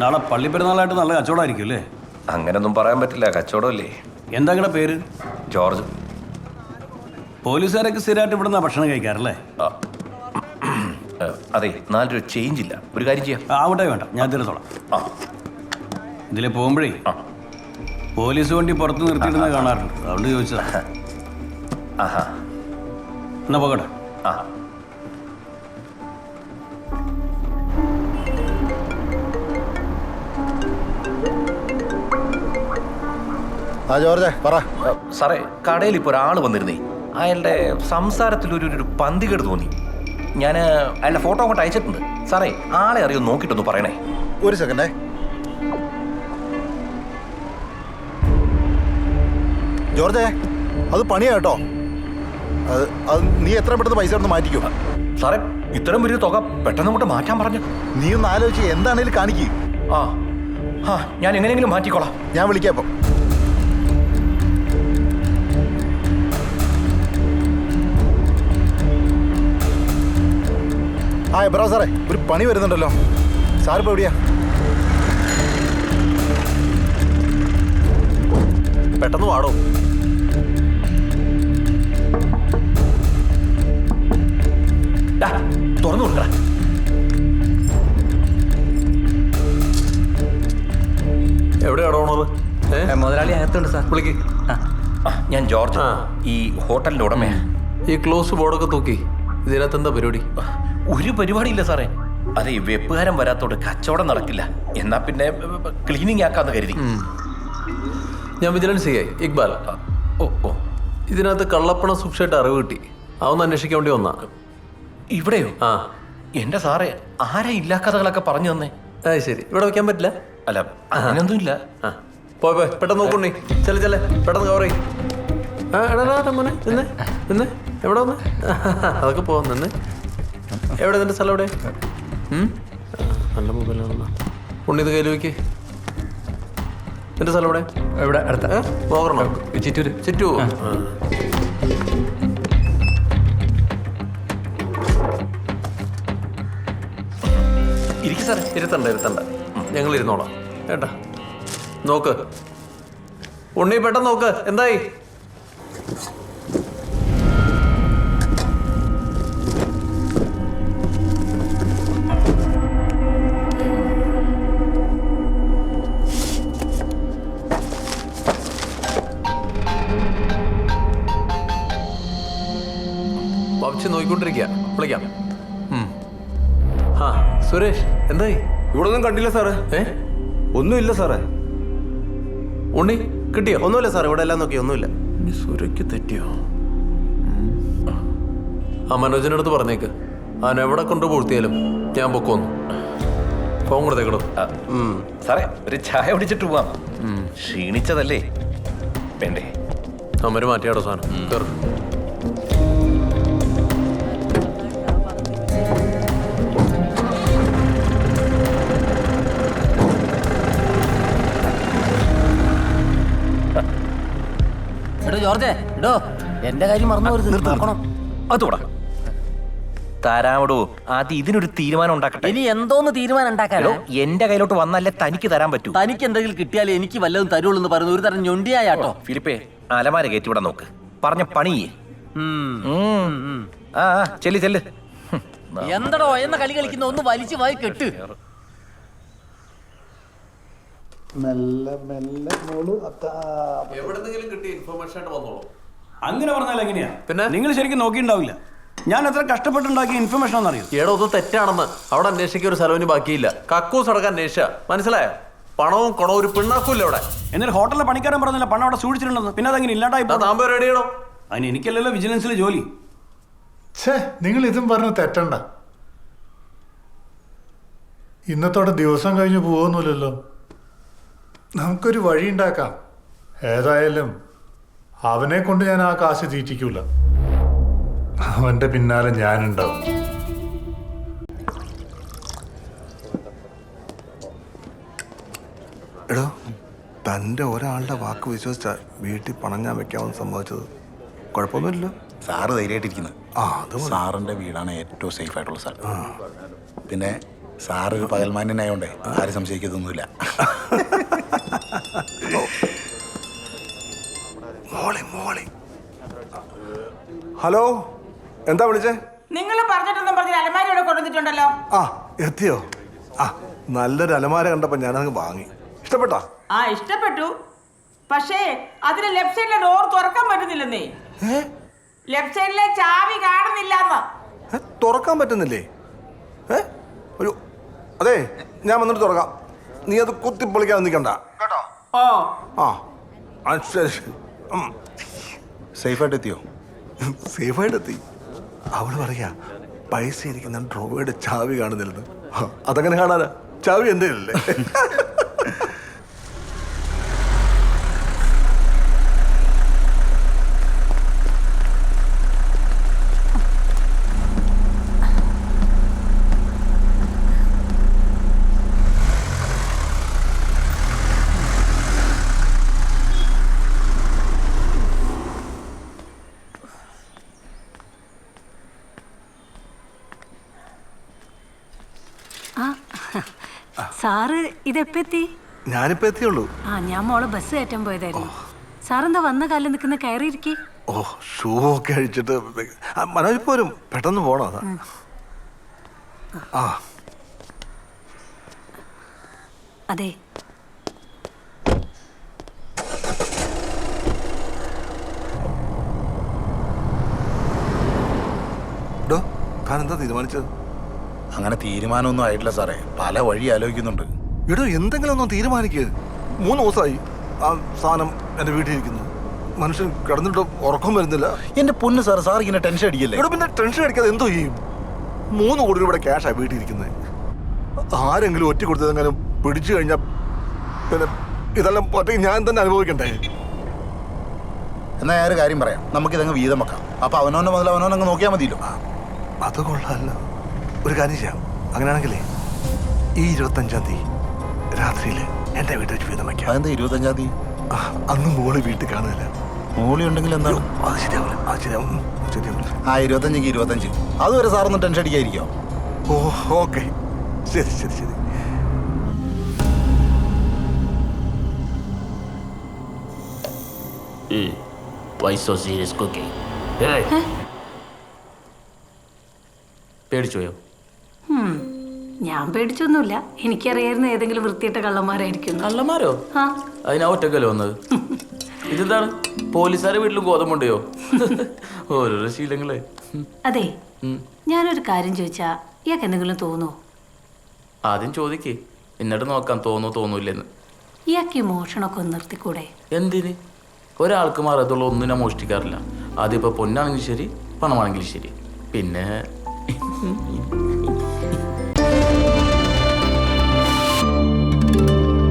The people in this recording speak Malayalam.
നാളെ പള്ളിപ്പെരുന്നാളായിട്ട് നല്ല കച്ചവടമായിരിക്കും അല്ലേ? അങ്ങനൊന്നും പറയാൻ പറ്റില്ല, കച്ചവടമല്ലേ. എന്താ നിങ്ങളുടെ പേര്? ജോർജ്. പോലീസുകാരൊക്കെ സ്ഥിരമായിട്ട് ഇവിടുന്ന് ഭക്ഷണം കഴിക്കാറല്ലേ? അതെ, 4 രൂപ ചേഞ്ച് ഇല്ല. ഒരു കാര്യം ചെയ്യാം. ആവട്ടെ, വേണ്ട, ഞാൻ തീർത്തോളാം. ഇതിലെ പോകുമ്പോഴേ പോലീസ് വണ്ടി പുറത്ത് നിർത്തിയിടുന്ന കാണാറുണ്ട്, അതുകൊണ്ട് ചോദിച്ചതാ. ആഹാ, എന്നാ പോകട്ടെ. ജോർജ് പറ. സാറേ, കടയിൽ ഇപ്പോൾ ഒരാൾ വന്നിരുന്നേ. അയാളുടെ സംസാരത്തിൽ ഒരു പന്തികേട് തോന്നി. ഞാൻ അയാളുടെ ഫോട്ടോ അങ്ങോട്ട് അയച്ചിട്ടുണ്ട്. സാറേ, ആളെ അറിയോ നോക്കിയിട്ടൊന്ന് പറയണേ. ഒരു സെക്കൻഡേ. ജോർജേ, അത് പണിയാ കേട്ടോ. അത് നീ എത്ര പെട്ടെന്ന് പൈസ ഒന്ന് മാറ്റിക്കോ. സാറേ, ഇത്രയും വലിയ തുക പെട്ടെന്ന് അങ്ങോട്ട് മാറ്റാൻ പറഞ്ഞു. നീ ഒന്ന് ആലോചിച്ച് എന്താണേലും കാണിക്ക്. ഞാൻ എങ്ങനെയെങ്കിലും മാറ്റിക്കോളാം. ഞാൻ വിളിക്കാം ഇപ്പം. എബ്രാ സാറേ, ഒരു പണി വരുന്നുണ്ടല്ലോ. സാറിപ്പോൾ എവിടെയാ? പെട്ടെന്ന് വാടോ. തുറന്നു കൊടുക്കട. എവിടെയാണോ ഓണർ? മുതലാളി അകത്തുണ്ട് സാർ. വിളിക്ക്. ഞാൻ ജോർജ്, ഈ ഹോട്ടലിന്റെ ഉടമയാ. ഈ ക്ലോസ് ബോർഡൊക്കെ തൂക്കി. ഇതിനകത്ത് എന്താ പരിപാടി? ഒരു പരിപാടിയില്ല സാറേ. അതെ, വെപ്പുകാരൻ വരാത്തോട് കച്ചവടം നടക്കില്ല. എന്നാ പിന്നെ ക്ലീനിങ് ആക്കാന്ന് കരുതി. ഞാൻ വിജിലൻസ് ചെയ്യായി ഇക്ബാൽ. ഓ, ഇതിനകത്ത് കള്ളപ്പണം സൂക്ഷിച്ചായിട്ട് അറിവ് കിട്ടി. അതൊന്ന് അന്വേഷിക്കാൻ വേണ്ടി വന്നാ. ഇവിടെയോ? എന്റെ സാറേ, ആരാ ഇല്ലാ കഥകളൊക്കെ പറഞ്ഞു തന്നെ? ശരി, ഇവിടെ വെക്കാൻ പറ്റില്ല. അല്ല, അങ്ങനെയൊന്നും ഇല്ല. പോയി പെട്ടെന്ന് നോക്കണേ. ചെല്ലേ പെട്ടെന്ന് കവർ ചെയ്യും. മോനെ നിന്ന് എവിടെ വന്ന്? അതൊക്കെ പോവാൻ നിന്ന്. എവിടെ നിന്റെ സ്ഥലം? എവിടെ? നല്ല മൊബൈലാണെന്നാ. ഉണ്ണിത് കയ്യിൽ വയ്ക്ക്. നിന്റെ സ്ഥലം എവിടെ? എവിടെ? അടുത്ത പോകണോ? ചിറ്റൂര്. ചിറ്റൂ. ഇരുത്തണ്ട. ഞങ്ങൾ ഇരുന്നോളാം കേട്ടാ. നോക്ക് ഉണ്ണി, പെട്ടെന്ന് നോക്ക്. എന്തായി? വച്ച് നോക്കിക്കൊണ്ടിരിക്കുക. വിളിക്കാം. സുരേഷ്, എന്തായി? ഇവിടെ ഒന്നും കണ്ടില്ല സാറേ. ഒന്നുമില്ല സാറേ. ഉണ്ണി കിട്ടിയോ? ഒന്നുമില്ല സാറേ, ഇവിടെ എല്ലാം നോക്കി. ഒന്നുമില്ല. സുരയ്ക്ക് തെറ്റിയോ? മനോജിന്റെ അടുത്ത് പറഞ്ഞേക്ക്. അവൻ എവിടെ കൊണ്ട് പൂഴ്ത്തിയാലും ഞാൻ പൊക്കോന്നു. ഫോൺ കൊടുത്തേക്കടോ. സാറേ, ഒരു ചായ കുടിച്ചിട്ട് പോവാം. ക്ഷീണിച്ചതല്ലേ? വേണ്ടേ? അമ്മര് മാറ്റിയാടോ സാധനം. കയറും. ജോർജേ, എടോ എന്റെ കാര്യം മറന്നു നോക്കണം. അതോടാ തരാമടോ. ആദ്യം ഇതിനൊരു തീരുമാനം ഉണ്ടാക്കട്ടെ. ഇനി എന്തോന്ന് തീരുമാനം ഉണ്ടാക്കാനോ? എന്റെ കയ്യിലോട്ട് വന്നല്ലേ തനിക്ക് തരാൻ പറ്റൂ. തനിക്ക് എന്തെങ്കിലും കിട്ടിയാലേ എനിക്ക് വല്ലതും തരുള്ളൂ എന്ന് പറയുന്ന ഒരു തരം ഞൊണ്ടിയാട്ടോ. ഫിലിപ്പേ, അലമാര കയറ്റി ഇവിടെ നോക്ക്. പറഞ്ഞ പണിയേ. ചെല്ല്. എന്തടോ എന്ന കളി കളിക്കുന്ന ഒന്ന് വലിച്ചു വായി കെട്ട്. അങ്ങനെ പറഞ്ഞാൽ എങ്ങനെയാ? പിന്നെ നിങ്ങൾ ശരിക്കും നോക്കിയിട്ടുണ്ടാവില്ല. ഞാൻ എത്ര കഷ്ടപ്പെട്ടുണ്ടാക്കിയ ഇൻഫർമേഷൻ ആണെന്നറിയോ? ഏടോ, ഇത് തെറ്റാണെന്ന്. അവിടെ അന്വേഷിക്കാൻ ഒരു സ്ഥലവിന് ബാക്കിയില്ല. കക്കൂസ് അടക്കാൻ അന്വേഷിച്ച മനസ്സിലായോ? പണവും കുണവും ഒരു പിണ്ണാക്കൂല്ല അവിടെ. എന്നാൽ ഹോട്ടലിലെ പണിക്കാരൻ പറഞ്ഞില്ല പണം അവിടെ സൂക്ഷിച്ചിട്ടുണ്ടെന്ന്. പിന്നെ അതെങ്ങനെ ഇല്ലാണ്ടായി? താമ്പോ റെഡിയാണോ? അതിന് എനിക്കല്ലല്ലോ വിജിലൻസിൽ ജോലി. നിങ്ങൾ ഇതും പറഞ്ഞ് തെറ്റണ്ട. ഇന്നത്തോടെ ദിവസം കഴിഞ്ഞ് പോകുന്നില്ലല്ലോ. നമുക്കൊരു വഴി ഉണ്ടാക്കാം. ഏതായാലും അവനെ കൊണ്ട് ഞാൻ ആ കാശ് തീറ്റിക്കൂല. അവന്റെ പിന്നാലെ ഞാനുണ്ടാവും. എടോ, തൻ്റെ ഒരാളുടെ വാക്ക് വിശ്വസിച്ച വീട്ടിൽ പണം ഞാൻ വെക്കാമെന്ന് സംഭവിച്ചത്. കുഴപ്പമൊന്നുമില്ലല്ലോ. സാറ് ധൈര്യമായിട്ടിരിക്കുന്നത്. അത് സാറിൻ്റെ വീടാണ് ഏറ്റവും സേഫ് ആയിട്ടുള്ള സ്ഥലം. പിന്നെ സാറൊരു പകൽമാന്യനായോണ്ടേ ആരും സംശയിക്കത്തൊന്നുമില്ല. മോളെ ഹലോ, എന്താ വിളിച്ചേ? നിങ്ങൾ പറഞ്ഞിട്ടൊന്നും പറഞ്ഞ അലമാരി ഇവിടെ കൊണ്ടുവന്നിട്ടുണ്ടല്ലോ. ആ എത്തിയോ? ആ നല്ലൊരു അലമാര കണ്ടപ്പോ ഞാനങ്ങ് വാങ്ങി. ഇഷ്ടപ്പെട്ടാ? ആ ഇഷ്ടപ്പെട്ടു. പക്ഷേ അതിന് ലെഫ്റ്റ് സൈഡിലെ ഡോർ തുറക്കാൻ പറ്റുന്നില്ലെന്നേ. ലെഫ്റ്റ് സൈഡിലെ ചാവി കാണുന്നില്ലെന്ന്. തുറക്കാൻ പറ്റുന്നില്ലേ? ഒരു അതെ, ഞാൻ വന്നിട്ട് തുറക്കാം. നീ അത് കുത്തിപ്പൊളിക്കാൻ നിൽക്കണ്ട കേട്ടോ. ഓ ആ ശരി ശരി. സേഫായിട്ട് എത്തിയോ? സേഫായിട്ട് എത്തി. അവള് പറയാ പൈസ ഇരിക്കുന്ന ഡ്രോയുടെ ചാവി കാണുന്നില്ലെന്ന്. അതങ്ങനെ കാണാനാ? ചാവി എൻ്റെ അല്ലേ? സാറ് ഇതെപ്പെത്തി? ഞാനിപ്പോ എത്തിയുള്ളൂ. ആ ഞാൻ മോളെ ബസ് കയറ്റാൻ പോയതായിരുന്നു. സാറെന്താ വന്ന കാലം നിൽക്കുന്ന കയറിയിരിക്കേ? ഓ ഷൂ ഒക്കെ അഴിച്ചിട്ട് മനോജ് പോരും, പെട്ടെന്ന് പോണോ? ആ അതെ, ഡോ താൻ എന്താ തീരുമാനിച്ചത്? അങ്ങനെ തീരുമാനമൊന്നും ആയിട്ടില്ല സാറേ, പല വഴി ആലോചിക്കുന്നുണ്ട്. എടോ എന്തെങ്കിലും ഒന്നും തീരുമാനിക്കുക. 3 ദിവസമായി ആ സാധനം എൻ്റെ വീട്ടിൽ ഇരിക്കുന്നു. മനുഷ്യൻ കിടന്നിട്ട് ഉറക്കം വരുന്നില്ല. എന്റെ പൊന്ന് സാർ, സാർ ഇങ്ങനെ ടെൻഷൻ അടിക്കല്ലേ? എടോ പിന്നെ ടെൻഷൻ അടിക്കാതെ എന്തോ ചെയ്യും? 3 കോടി രൂപയുടെ ക്യാഷാണ് വീട്ടിൽ ഇരിക്കുന്നത്. ആരെങ്കിലും ഒറ്റ കൊടുത്തതെങ്കിലും പിടിച്ചു കഴിഞ്ഞാൽ പിന്നെ ഇതെല്ലാം ഒറ്റയ്ക്ക് ഞാൻ തന്നെ അനുഭവിക്കണ്ടേ? എന്നാ ഞാൻ ഒരു കാര്യം പറയാം, നമുക്കിതങ്ങ് വീതം വെക്കാം. അപ്പൊ അവനോന്റെ മുതൽ അവനോനങ്ങ് നോക്കിയാൽ മതിയല്ലോ. അത് കൊള്ളാമല്ലോ. ഒരു കാര്യം ചെയ്യാം, അങ്ങനെയാണെങ്കിലേ ഈ 25-ാം തീയതി രാത്രിയിൽ എൻ്റെ വീട്ടിൽ വെച്ച് വീതം വയ്ക്കാം. അതെന്താ 25-ാം തീയതി? അന്ന് മോള് വീട്ടിൽ കാണുന്നില്ല. മോളി ഉണ്ടെങ്കിൽ എന്താണ്? അത് ശരിയാവില്ല, അത് ശരിയാവില്ല. ആ 25-ക്ക് 25. അതുവരെ സാറൊന്നും ടെൻഷൻ അടിക്കാതിരിക്കോ? ഓ ഓക്കെ, ശരി ശരി ശരി. Why so serious cooking? പേടിച്ചോയോ? ഞാൻ പേടിച്ചൊന്നുമില്ല. എനിക്കറിയായിരുന്നു ഏതെങ്കിലും വൃത്തിയിട്ട കള്ളന്മാരായിരിക്കും. കള്ളന്മാരോ? ആ അതിനാ ഒറ്റക്കല്ലേ വന്നത്? ഇതെന്താണ് പോലീസുകാരെ വീട്ടിലും ഗോതമ്പുണ്ടയോ? ഓരോരോ ശീലങ്ങളെ. അതെ, ഞാനൊരു കാര്യം ചോദിച്ചാ ഇയാൾക്ക് എന്തെങ്കിലും തോന്നുമോ? ആദ്യം ചോദിക്കേ, എന്നിട്ട് നോക്കാം തോന്നൂല്ലെന്ന്. ഇയാൾക്ക് ഈ മോഷണമൊക്കെ ഒന്ന് നിർത്തിക്കൂടെ? എന്തിന്? ഒരാൾക്ക് മാറത്തുള്ള ഒന്നും ഞാൻ മോഷ്ടിക്കാറില്ല. അതിപ്പോൾ പൊന്നാണെങ്കിലും ശരി, പണമാണെങ്കിലും ശരി. പിന്നെ